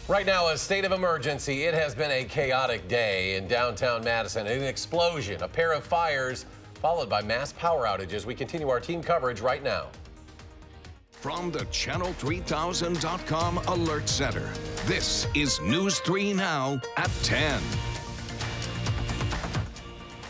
Right now, a state of emergency. It has been a chaotic day in downtown Madison. An explosion, a pair of fires, followed by mass power outages. We continue our team coverage right now. From the Channel3000.com Alert Center, this is News 3 Now at 10.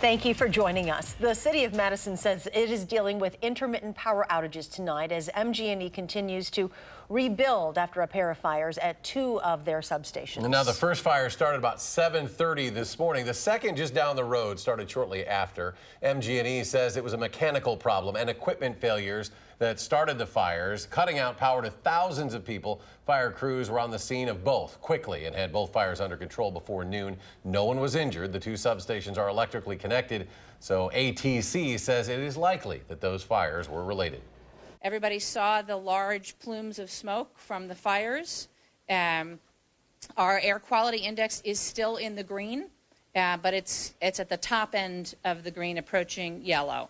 Thank you for joining us. The city of Madison says it is dealing with intermittent power outages tonight as MG&E continues to rebuild after a pair of fires at two of their substations. Now, the first fire started about 7:30 this morning. The second, just down the road, started shortly after. MG&E says it was a mechanical problem and equipment failures that started the fires, cutting out power to thousands of people. Fire crews were on the scene of both quickly and had both fires under control before noon. No one was injured. The two substations are electrically connected, so ATC says it is likely that those fires were related. Everybody saw the large plumes of smoke from the fires. Our air quality index is still in the green, but it's at the top end of the green, approaching yellow.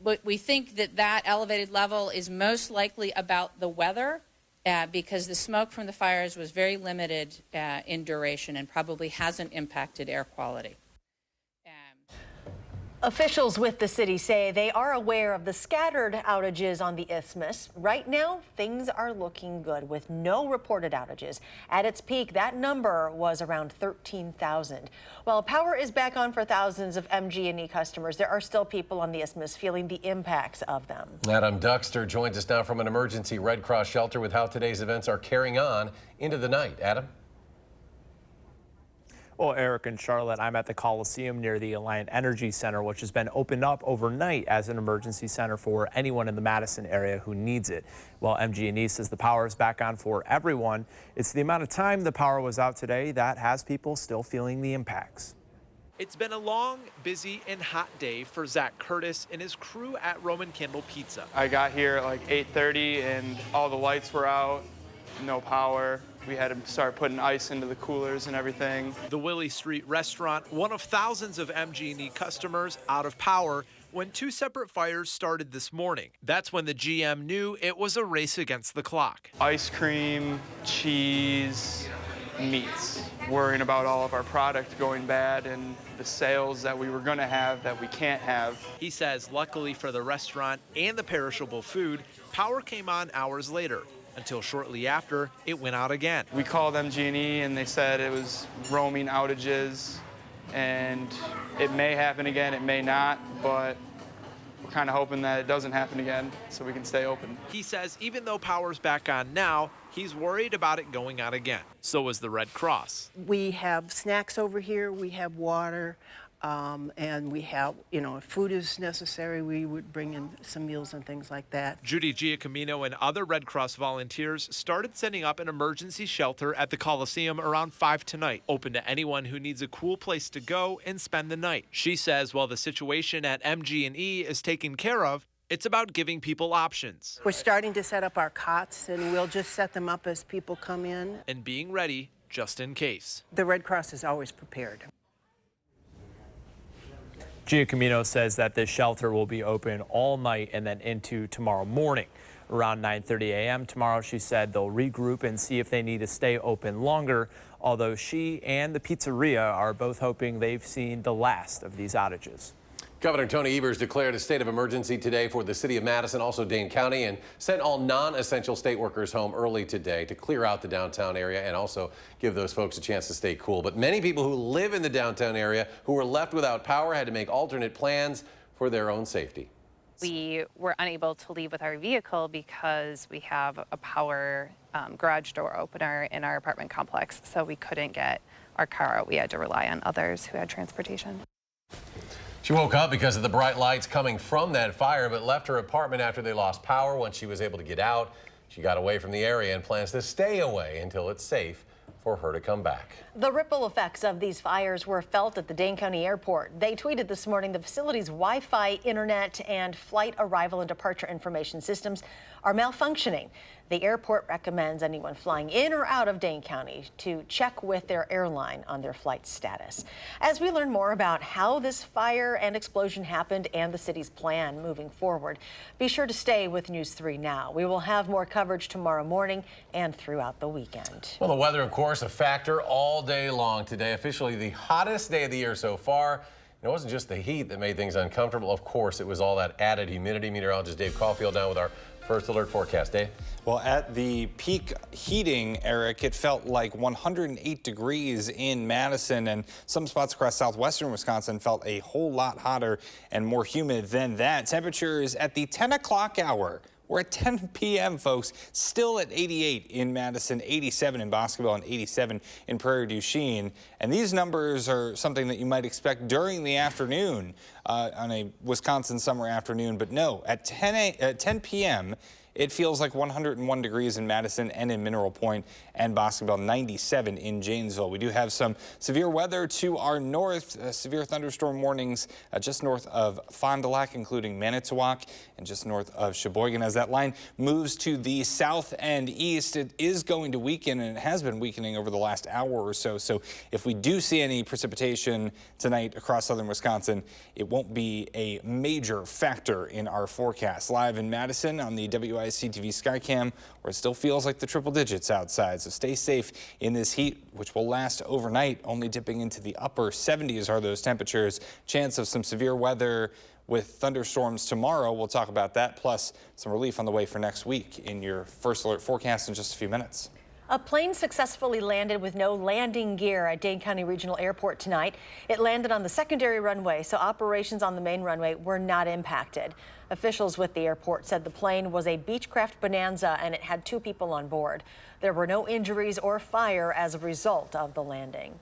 But we think that elevated level is most likely about the weather because the smoke from the fires was very limited in duration and probably hasn't impacted air quality. Officials with the city say they are aware of the scattered outages on the isthmus. Right now, things are looking good with no reported outages. At its peak, that number was around 13,000. While power is back on for thousands of MG&E customers, there are still people on the isthmus feeling the impacts of them. Adam Duxter joins us now from an emergency Red Cross shelter with how today's events are carrying on into the night. Adam? Well, Eric and Charlotte, I'm at the Coliseum near the Alliant Energy Center, which has been opened up overnight as an emergency center for anyone in the Madison area who needs it. Well, MG&E says the power is back on for everyone. It's the amount of time the power was out today that has people still feeling the impacts. It's been a long, busy, and hot day for Zach Curtis and his crew at Roman Candle Pizza. I got here at like 8:30 and all the lights were out, no power. We had to start putting ice into the coolers and everything. The Willie Street restaurant, one of thousands of MG&E customers out of power when two separate fires started this morning. That's when the GM knew it was a race against the clock. Ice cream, cheese, meats. Worrying about all of our product going bad and the sales that we were going to have that we can't have. He says luckily for the restaurant and the perishable food, power came on hours later. Until shortly after, it went out again. We called MG&E and they said it was roaming outages and it may happen again, it may not, but we're kind of hoping that it doesn't happen again so we can stay open. He says even though power's back on now, he's worried about it going out again. So is the Red Cross. We have snacks over here, we have water, and we have, if food is necessary, we would bring in some meals and things like that. Judy Giacomino and other Red Cross volunteers started setting up an emergency shelter at the Coliseum around 5 tonight, open to anyone who needs a cool place to go and spend the night. She says while the situation at MG&E is taken care of, it's about giving people options. We're starting to set up our cots, and we'll just set them up as people come in. And being ready just in case. The Red Cross is always prepared. Giacomino says that this shelter will be open all night and then into tomorrow morning. Around 9:30 a.m. tomorrow, she said they'll regroup and see if they need to stay open longer, although she and the pizzeria are both hoping they've seen the last of these outages. Governor Tony Evers declared a state of emergency today for the city of Madison, also Dane County, and sent all non-essential state workers home early today to clear out the downtown area and also give those folks a chance to stay cool. But many people who live in the downtown area who were left without power had to make alternate plans for their own safety. We were unable to leave with our vehicle because we have a power garage door opener in our apartment complex, so we couldn't get our car out. We had to rely on others who had transportation. She woke up because of the bright lights coming from that fire, but left her apartment after they lost power. Once she was able to get out, she got away from the area and plans to stay away until it's safe for her to come back. The ripple effects of these fires were felt at the Dane County Airport. They tweeted this morning the facility's Wi-Fi, internet, and flight arrival and departure information systems are malfunctioning. The airport recommends anyone flying in or out of Dane County to check with their airline on their flight status. As we learn more about how this fire and explosion happened and the city's plan moving forward, be sure to stay with News 3 Now. We will have more coverage tomorrow morning and throughout the weekend. Well, the weather, of course, a factor all day long today. Officially the hottest day of the year so far. It wasn't just the heat that made things uncomfortable. Of course, it was all that added humidity. Meteorologist Dave Caulfield down with our first alert forecast. Dave? Well, at the peak heating, Eric, it felt like 108 degrees in Madison, and some spots across southwestern Wisconsin felt a whole lot hotter and more humid than that. Temperatures at the 10 o'clock hour. We're at 10 p.m., folks, still at 88 in Madison, 87 in Boscoville, and 87 in Prairie du Chien. And these numbers are something that you might expect during the afternoon on a Wisconsin summer afternoon. But no, at 10 p.m., it feels like 101 degrees in Madison and in Mineral Point, and Boscoville 97 in Janesville. We do have some severe weather to our north, severe thunderstorm warnings just north of Fond du Lac, including Manitowoc, and just north of Sheboygan. As that line moves to the south and east, it is going to weaken, and it has been weakening over the last hour or so. So if we do see any precipitation tonight across southern Wisconsin, it won't be a major factor in our forecast. Live in Madison on the WISC-TV Skycam, where it still feels like the triple digits outside. So stay safe in this heat, which will last overnight, only dipping into the upper 70s are those temperatures. Chance of some severe weather with thunderstorms tomorrow. We'll talk about that, plus some relief on the way for next week in your first alert forecast in just a few minutes. A plane successfully landed with no landing gear at Dane County Regional Airport tonight. It landed on the secondary runway, so operations on the main runway were not impacted. Officials with the airport said the plane was a Beechcraft Bonanza and it had 2 people on board. There were no injuries or fire as a result of the landing.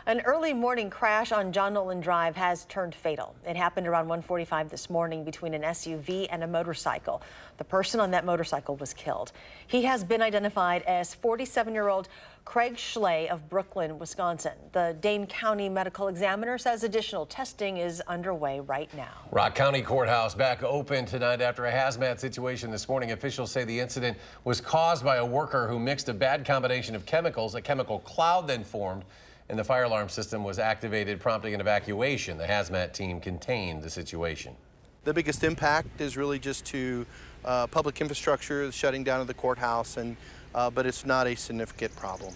An early morning crash on John Nolan Drive has turned fatal. It happened around 1:45 this morning between an SUV and a motorcycle. The person on that motorcycle was killed. He has been identified as 47-year-old Craig Schley of Brooklyn, Wisconsin. The Dane County Medical Examiner says additional testing is underway right now. Rock County Courthouse back open tonight after a hazmat situation this morning. Officials say the incident was caused by a worker who mixed a bad combination of chemicals. A chemical cloud then formed, and the fire alarm system was activated, prompting an evacuation. The hazmat team contained the situation. The biggest impact is really just to public infrastructure, the shutting down of the courthouse, but it's not a significant problem.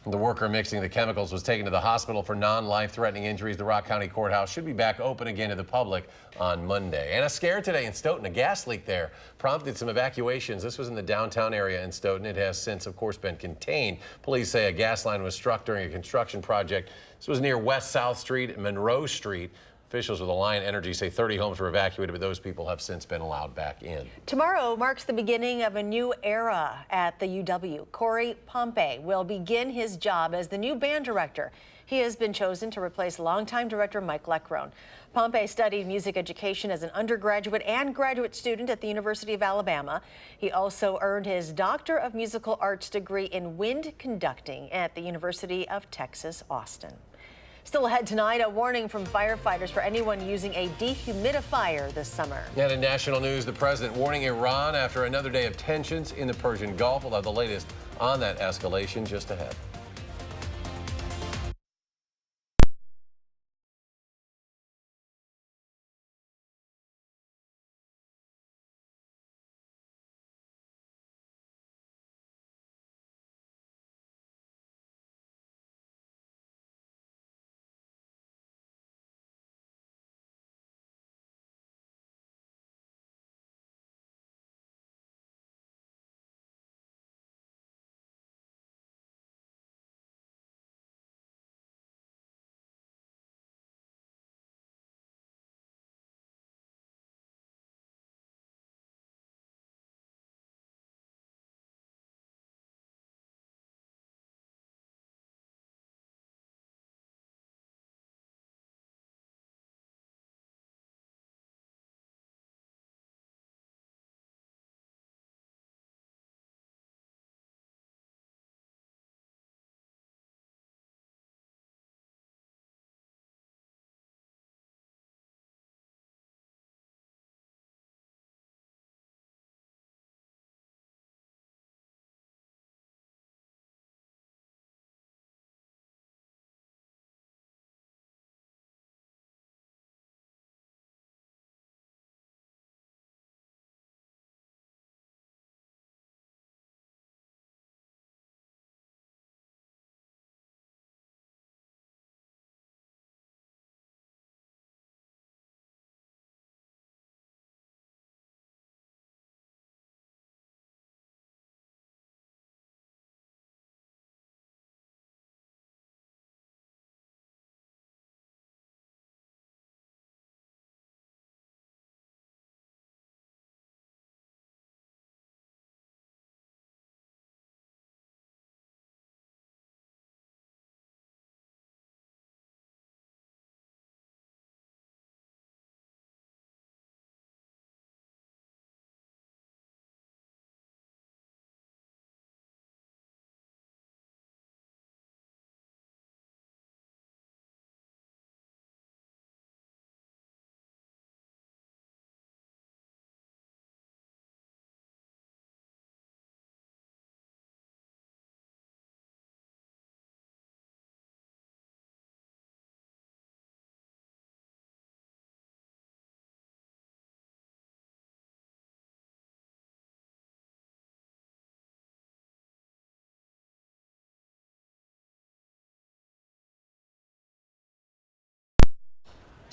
The worker mixing the chemicals was taken to the hospital for non-life-threatening injuries. The Rock County Courthouse should be back open again to the public on Monday. And a scare today in Stoughton. A gas leak there prompted some evacuations. This was in the downtown area in Stoughton. It has since, of course, been contained. Police say a gas line was struck during a construction project. This was near West South Street and Monroe Street. Officials with Alliant Energy say 30 homes were evacuated, but those people have since been allowed back in. Tomorrow marks the beginning of a new era at the UW. Corey Pompey will begin his job as the new band director. He has been chosen to replace longtime director Mike Leckrone. Pompey studied music education as an undergraduate and graduate student at the University of Alabama. He also earned his Doctor of Musical Arts degree in wind conducting at the University of Texas, Austin. Still ahead tonight, a warning from firefighters for anyone using a dehumidifier this summer. And in national news, the president warning Iran after another day of tensions in the Persian Gulf. We'll have the latest on that escalation just ahead.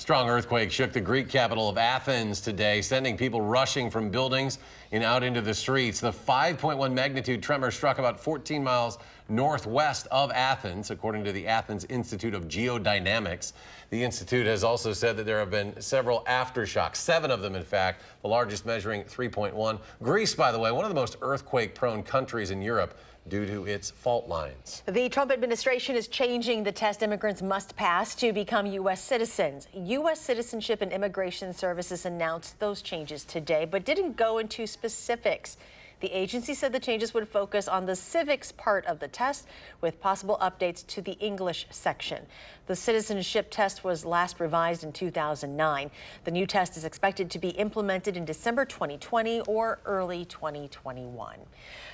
Strong earthquake shook the Greek capital of Athens today, sending people rushing from buildings and out into the streets. The 5.1 magnitude tremor struck about 14 miles northwest of Athens, according to the Athens Institute of Geodynamics. The institute has also said that there have been several aftershocks, 7 of them, in fact, the largest measuring 3.1. Greece, by the way, one of the most earthquake-prone countries in Europe, due to its fault lines. The Trump administration is changing the test immigrants must pass to become U.S. citizens. U.S. Citizenship and Immigration Services announced those changes today, but didn't go into specifics. The agency said the changes would focus on the civics part of the test, with possible updates to the English section. The citizenship test was last revised in 2009. The new test is expected to be implemented in December 2020 or early 2021.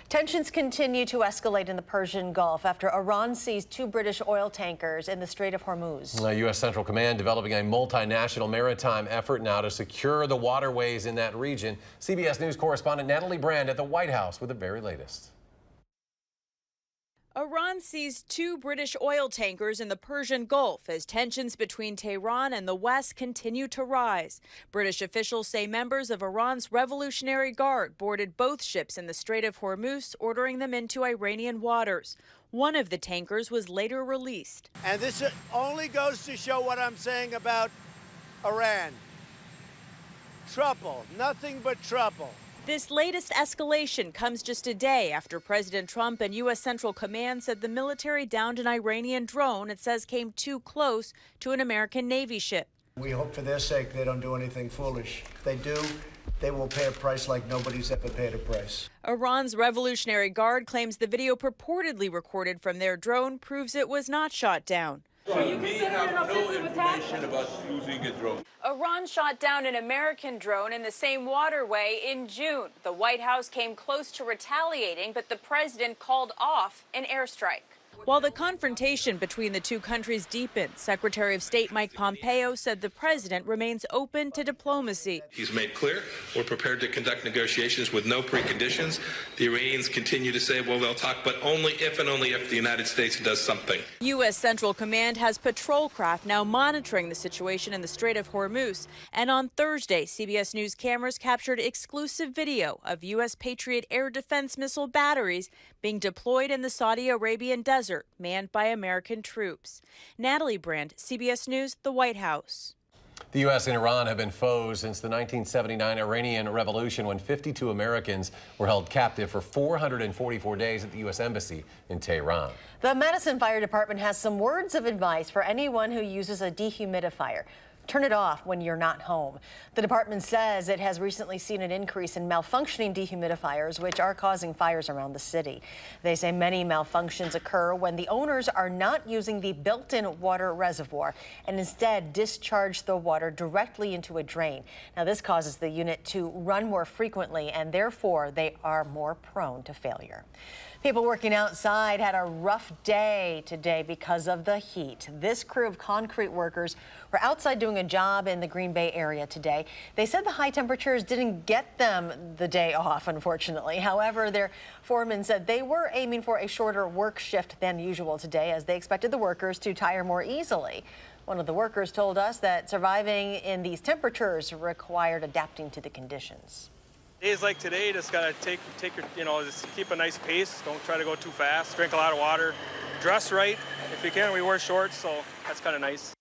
Tensions continue to escalate in the Persian Gulf after Iran seized 2 British oil tankers in the Strait of Hormuz. The U.S. Central Command developing a multinational maritime effort now to secure the waterways in that region. CBS News correspondent Natalie Brand at the White House with the very latest. Iran seized 2 British oil tankers in the Persian Gulf as tensions between Tehran and the West continue to rise. British officials say members of Iran's Revolutionary Guard boarded both ships in the Strait of Hormuz, ordering them into Iranian waters. One of the tankers was later released. And this only goes to show what I'm saying about Iran. Trouble, nothing but trouble. This latest escalation comes just a day after President Trump and U.S. Central Command said the military downed an Iranian drone it says came too close to an American Navy ship. We hope for their sake they don't do anything foolish. If they do, they will pay a price like nobody's ever paid a price. Iran's Revolutionary Guard claims the video purportedly recorded from their drone proves it was not shot down. We have no information about using a drone. Iran shot down an American drone in the same waterway in June. The White House came close to retaliating, but the president called off an airstrike. While the confrontation between the two countries deepened, Secretary of State Mike Pompeo said the president remains open to diplomacy. He's made clear we're prepared to conduct negotiations with no preconditions. The Iranians continue to say, well, they'll talk, but only if and only if the United States does something. U.S. Central Command has patrol craft now monitoring the situation in the Strait of Hormuz. And on Thursday, CBS News cameras captured exclusive video of U.S. Patriot air defense missile batteries being deployed in the Saudi Arabian desert, manned by American troops. Natalie Brand, CBS News, the White House. The U.S. and Iran have been foes since the 1979 Iranian Revolution, when 52 Americans were held captive for 444 days at the U.S. Embassy in Tehran. The Madison Fire Department has some words of advice for anyone who uses a dehumidifier. Turn it off when you're not home. The department says it has recently seen an increase in malfunctioning dehumidifiers, which are causing fires around the city. They say many malfunctions occur when the owners are not using the built-in water reservoir and instead discharge the water directly into a drain. Now, this causes the unit to run more frequently, and therefore they are more prone to failure. People working outside had a rough day today because of the heat. This crew of concrete workers were outside doing a job in the Green Bay area today. They said the high temperatures didn't get them the day off, unfortunately. However, their foreman said they were aiming for a shorter work shift than usual today, as they expected the workers to tire more easily. One of the workers told us that surviving in these temperatures required adapting to the conditions. Days like today, just gotta take your, just keep a nice pace. Don't try to go too fast. Drink a lot of water. Dress right. If you can, we wear shorts, so that's kind of nice.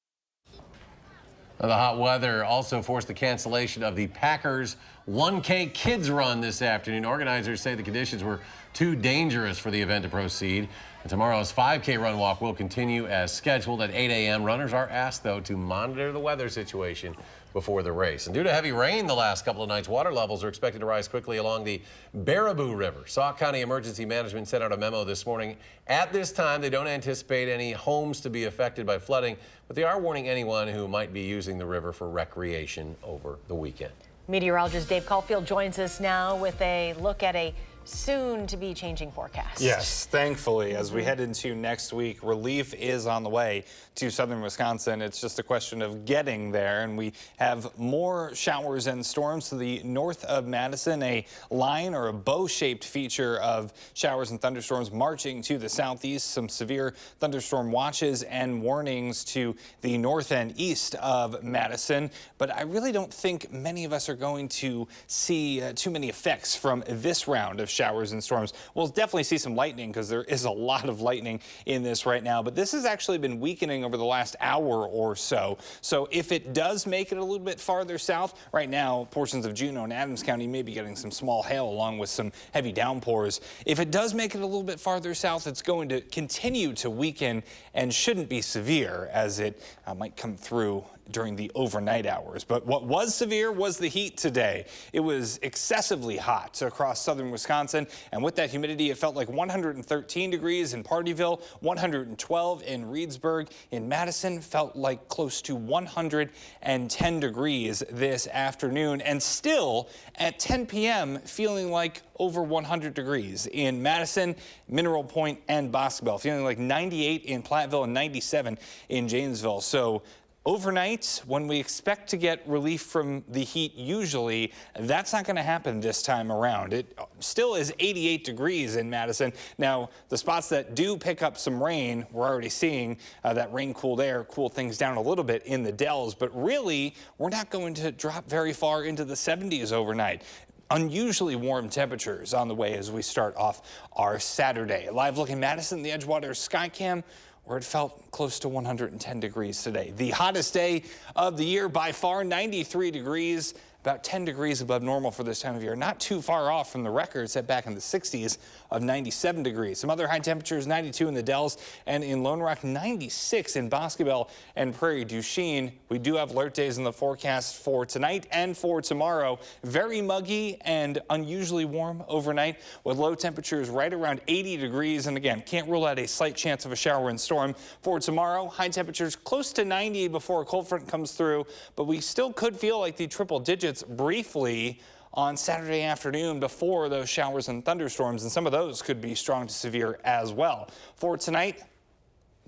The hot weather also forced the cancellation of the Packers 1K Kids Run this afternoon. Organizers say the conditions were too dangerous for the event to proceed. And tomorrow's 5K run walk will continue as scheduled at 8 a.m. Runners are asked, though, to monitor the weather situation before the race. And due to heavy rain the last couple of nights, water levels are expected to rise quickly along the Baraboo River. Sauk County Emergency Management sent out a memo this morning. At this time, they don't anticipate any homes to be affected by flooding, but they are warning anyone who might be using the river for recreation over the weekend. Meteorologist Dave Caulfield joins us now with a look at a soon to be changing forecast. Yes, thankfully, as we head into next week, relief is on the way to southern Wisconsin. It's just a question of getting there, and we have more showers and storms to the north of Madison, a line or a bow-shaped feature of showers and thunderstorms marching to the southeast, some severe thunderstorm watches and warnings to the north and east of Madison. But I really don't think many of us are going to see too many effects from this round of showers and storms. We'll definitely see some lightning because there is a lot of lightning in this right now, but this has actually been weakening over the last hour or so. So if it does make it a little bit farther south, right now portions of Juneau and Adams County may be getting some small hail along with some heavy downpours. If it does make it a little bit farther south, it's going to continue to weaken and shouldn't be severe as it might come through during the overnight hours. But what was severe was the heat today. It was excessively hot across southern Wisconsin, and with that humidity, it felt like 113 degrees in Pardeeville, 112 in Reedsburg. In Madison, felt like close to 110 degrees this afternoon, and still at 10 p.m. feeling like over 100 degrees in Madison, Mineral Point, and Boscobel, feeling like 98 in Platteville and 97 in Janesville. So overnight, when we expect to get relief from the heat usually, that's not going to happen this time around. It still is 88 degrees in Madison. Now, the spots that do pick up some rain, we're already seeing that rain-cooled air cool things down a little bit in the Dells, but really, we're not going to drop very far into the 70s overnight. Unusually warm temperatures on the way as we start off our Saturday. Live look in Madison, the Edgewater Skycam, where it felt close to 110 degrees today. The hottest day of the year by far, 93 degrees, about 10 degrees above normal for this time of year. Not too far off from the record set back in the 60s of 97 degrees. Some other high temperatures, 92 in the Dells and in Lone Rock, 96 in Boscobel and Prairie du Chien. We do have alert days in the forecast for tonight and for tomorrow. Very muggy and unusually warm overnight with low temperatures right around 80 degrees. And again, can't rule out a slight chance of a shower and storm for tomorrow. High temperatures close to 90 before a cold front comes through, but we still could feel like the triple digits briefly on Saturday afternoon before those showers and thunderstorms, and some of those could be strong to severe as well. For tonight,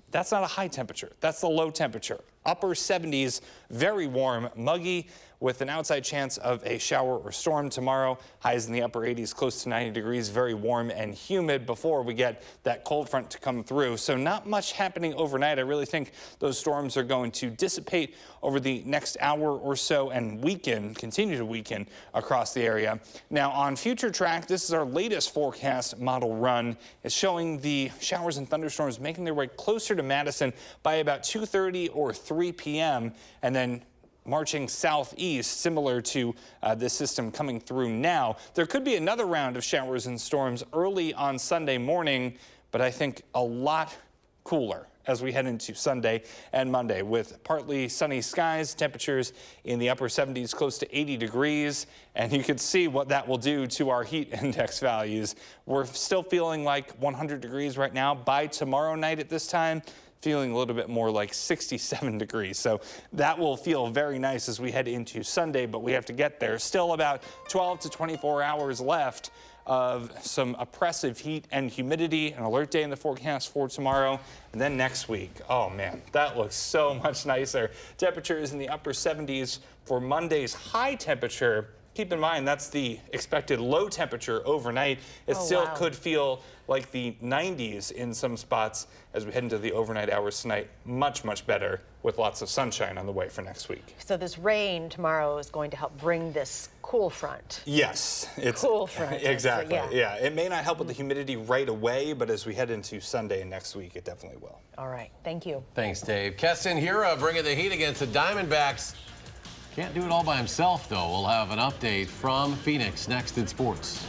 that's not a high temperature. That's the low temperature. Upper 70s, very warm, muggy, with an outside chance of a shower or storm tomorrow. Highs in the upper 80s, close to 90 degrees, very warm and humid before we get that cold front to come through. So not much happening overnight. I really think those storms are going to dissipate over the next hour or so and weaken, continue to weaken across the area. Now on Future Track, this is our latest forecast model run. It's showing the showers and thunderstorms making their way closer to Madison by about 2:30 or 3 p.m. and then marching southeast, similar to this system coming through now. There could be another round of showers and storms early on Sunday morning, but I think a lot cooler as we head into Sunday and Monday with partly sunny skies, temperatures in the upper 70s, close to 80 degrees. And you can see what that will do to our heat index values. We're still feeling like 100 degrees right now. By tomorrow night at this time, feeling a little bit more like 67 degrees. So that will feel very nice as we head into Sunday, but we have to get there. Still about 12 to 24 hours left of some oppressive heat and humidity. An alert day in the forecast for tomorrow. And then next week, oh man, that looks so much nicer. Temperatures in the upper 70s for Monday's high temperature. Keep in mind, that's the expected low temperature overnight. It still could feel like the 90s in some spots as we head into the overnight hours tonight. Much, much better with lots of sunshine on the way for next week. So this rain tomorrow is going to help bring this cool front. Yes. It's cool front. Exactly. Yeah. It may not help with the humidity right away, but as we head into Sunday and next week, it definitely will. All right. Thank you. Thanks, Dave. Keston Hira bringing the heat against the Diamondbacks. Can't do it all by himself, though. We'll have an update from Phoenix next in sports.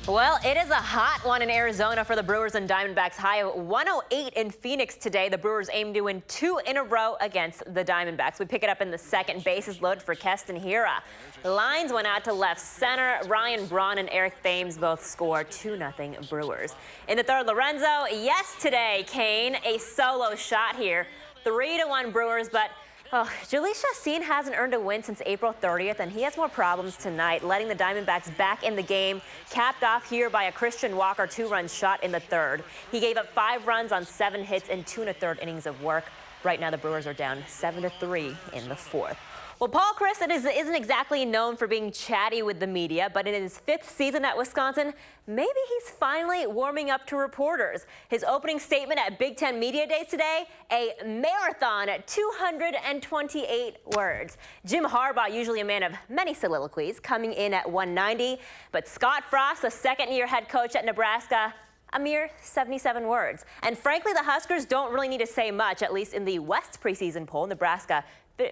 Well, it is a hot one in Arizona for the Brewers and Diamondbacks. High of 108 in Phoenix today. The Brewers aim to win 2 in a row against the Diamondbacks. We pick it up in the second. Bases loaded for Keston Hiura. Lines went out to left center. Ryan Braun and Eric Thames both score 2-0 Brewers. In the third, Lorenzo, yes today, Kane, a solo shot here. 3-1 Brewers, but Jhoulys Chacin hasn't earned a win since April 30th, and he has more problems tonight, letting the Diamondbacks back in the game, capped off here by a Christian Walker 2-run shot in the third. He gave up 5 runs on 7 hits in 2 1/3 innings of work. Right now, the Brewers are down 7-3 in the fourth. Well, Paul Chryst isn't exactly known for being chatty with the media, but in his 5th season at Wisconsin, maybe he's finally warming up to reporters. His opening statement at Big Ten Media Days today, a marathon at 228 words. Jim Harbaugh, usually a man of many soliloquies, coming in at 190, but Scott Frost, the second-year head coach at Nebraska, a mere 77 words. And frankly, the Huskers don't really need to say much, at least in the West preseason poll. Nebraska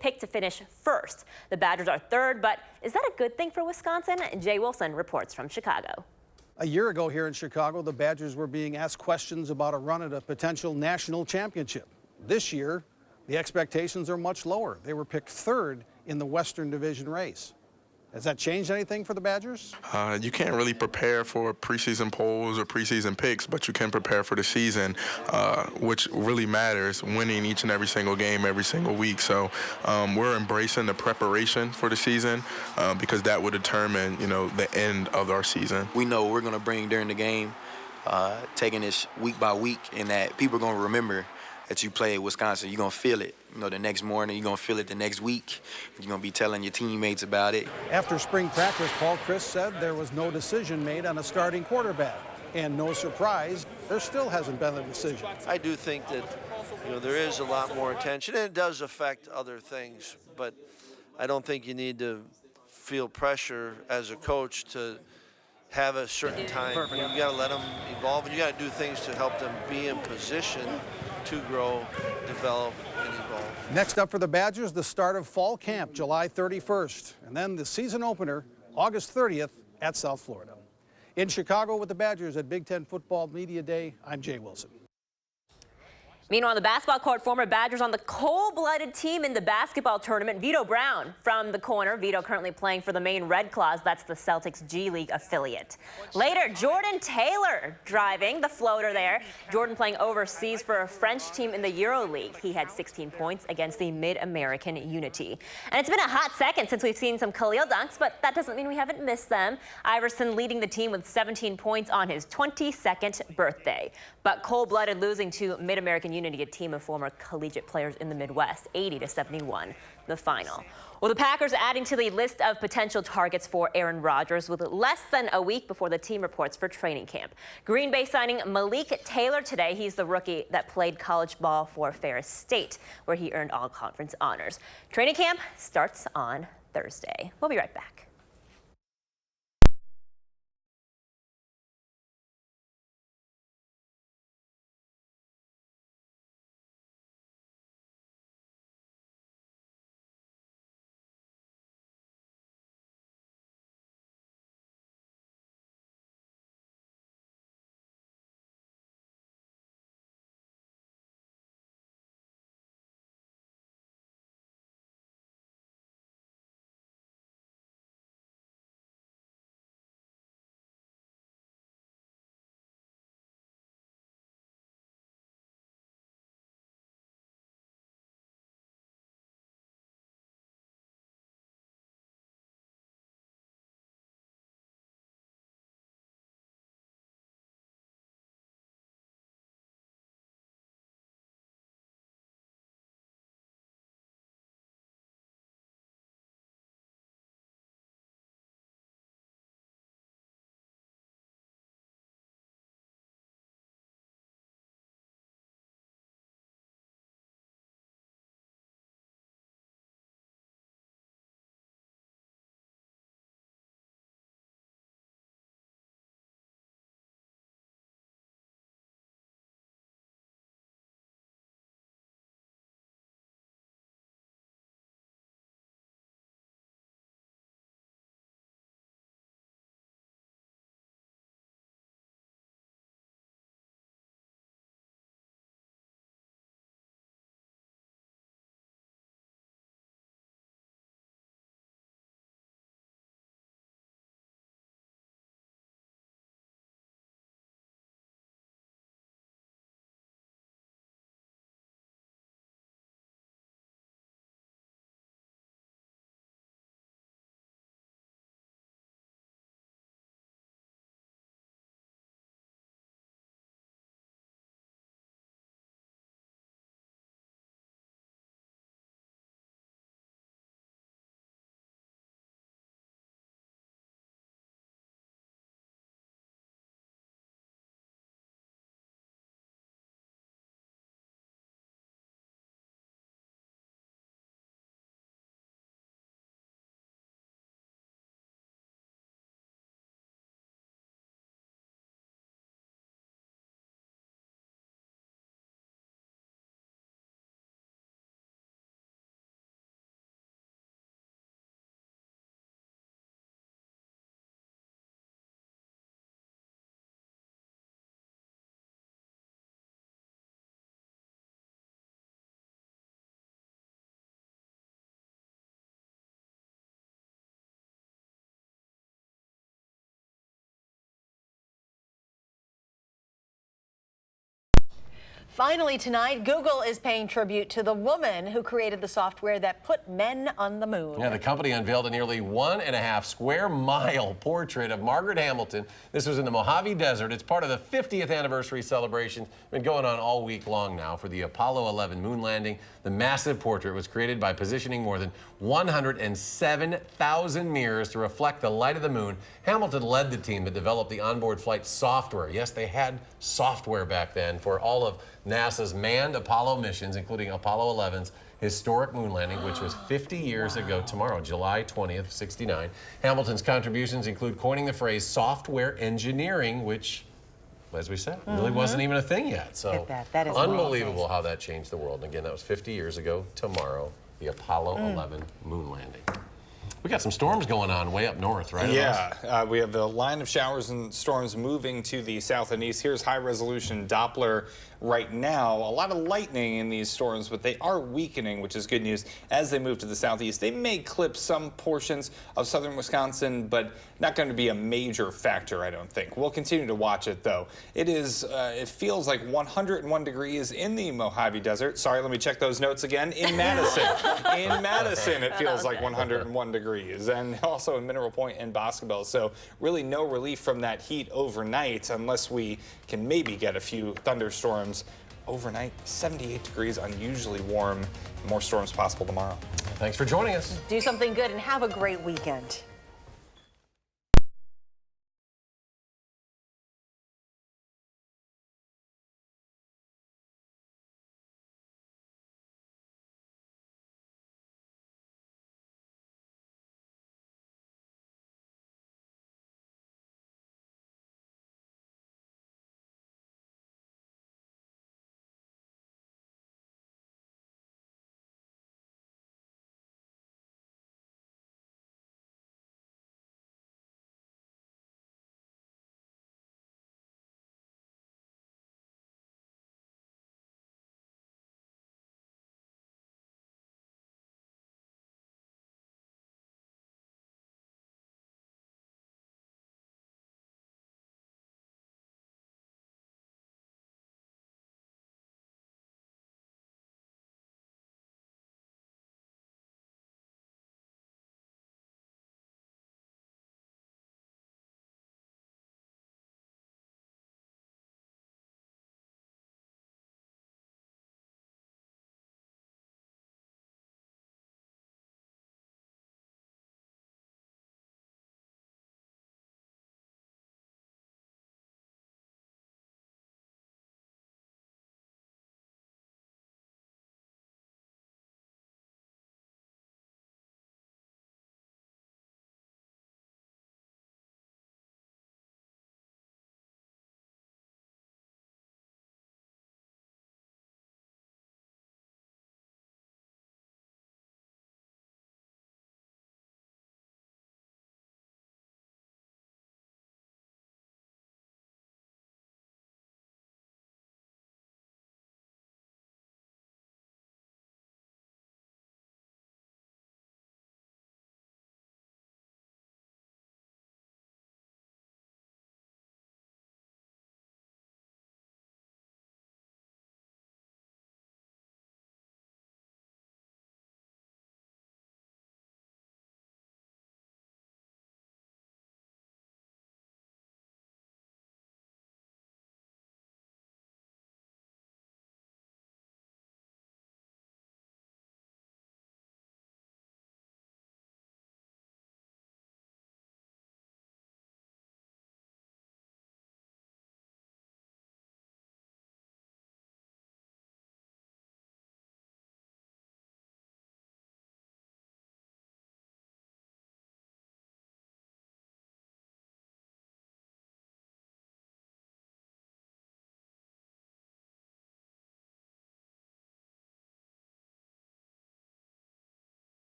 picked to finish first. The Badgers are third, but is that a good thing for Wisconsin? Jay Wilson reports from Chicago. A year ago here in Chicago, the Badgers were being asked questions about a run at a potential national championship. This year, the expectations are much lower. They were picked third in the Western Division race. Has that changed anything for the Badgers? You can't really prepare for preseason polls or preseason picks, but you can prepare for the season, which really matters, winning each and every single game, every single week. So we're embracing the preparation for the season because that will determine, the end of our season. We know we're going to bring during the game, taking this week by week, and that people are going to remember that you play at Wisconsin. You're going to feel it. The next morning, you're going to feel it the next week. You're going to be telling your teammates about it. After spring practice, Paul Chryst said there was no decision made on a starting quarterback. And no surprise, there still hasn't been a decision. I do think that, there is a lot more attention, and it does affect other things. But I don't think you need to feel pressure as a coach to have a certain time. You got to let them evolve, and you got to do things to help them be in position to grow, develop, and evolve. Next up for the Badgers, the start of fall camp, July 31st. And then the season opener, August 30th at South Florida. In Chicago with the Badgers at Big Ten Football Media Day, I'm Jay Wilson. Meanwhile, the basketball court, former Badgers on the cold-blooded team in the basketball tournament, Vito Brown from the corner. Vito currently playing for the Maine Red Claws. That's the Celtics G League affiliate. Later, Jordan Taylor driving the floater there. Jordan playing overseas for a French team in the Euro League. He had 16 points against the Mid-American Unity. And it's been a hot second since we've seen some Khalil dunks, but that doesn't mean we haven't missed them. Iverson leading the team with 17 points on his 22nd birthday. But cold-blooded losing to Mid-American Unity, a team of former collegiate players in the Midwest, 80-71, the final. Well, the Packers adding to the list of potential targets for Aaron Rodgers with less than a week before the team reports for training camp. Green Bay signing Malik Taylor today. He's the rookie that played college ball for Ferris State, where he earned all-conference honors. Training camp starts on Thursday. We'll be right back. Finally tonight, Google is paying tribute to the woman who created the software that put men on the moon. Yeah, the company unveiled a nearly 1.5 square mile portrait of Margaret Hamilton. This was in the Mojave Desert. It's part of the 50th anniversary celebration. Been going on all week long now for the Apollo 11 moon landing. The massive portrait was created by positioning more than 107,000 mirrors to reflect the light of the moon. Hamilton led the team that developed the onboard flight software. Yes, they had software back then for all of NASA's manned Apollo missions, including Apollo 11's historic moon landing, which was 50 years ago tomorrow, July 20th, 69. Hamilton's contributions include coining the phrase software engineering, which, as we said, really wasn't even a thing yet. So that is unbelievable how that changed the world. And again, that was 50 years ago tomorrow, the Apollo 11 moon landing. We got some storms going on way up north, right? Yeah, we have the line of showers and storms moving to the south and east. Here's high-resolution Doppler right now. A lot of lightning in these storms, but they are weakening, which is good news. As they move to the southeast, they may clip some portions of southern Wisconsin, but not going to be a major factor, I don't think. We'll continue to watch it, though. It feels like 101 degrees in the Mojave Desert. Sorry, let me check those notes again. In Madison. In Madison, it feels like 101 degrees. And also in Mineral Point and Boscobel. So really no relief from that heat overnight unless we can maybe get a few thunderstorms overnight. 78 degrees, unusually warm. More storms possible tomorrow. Thanks for joining us. Do something good and have a great weekend.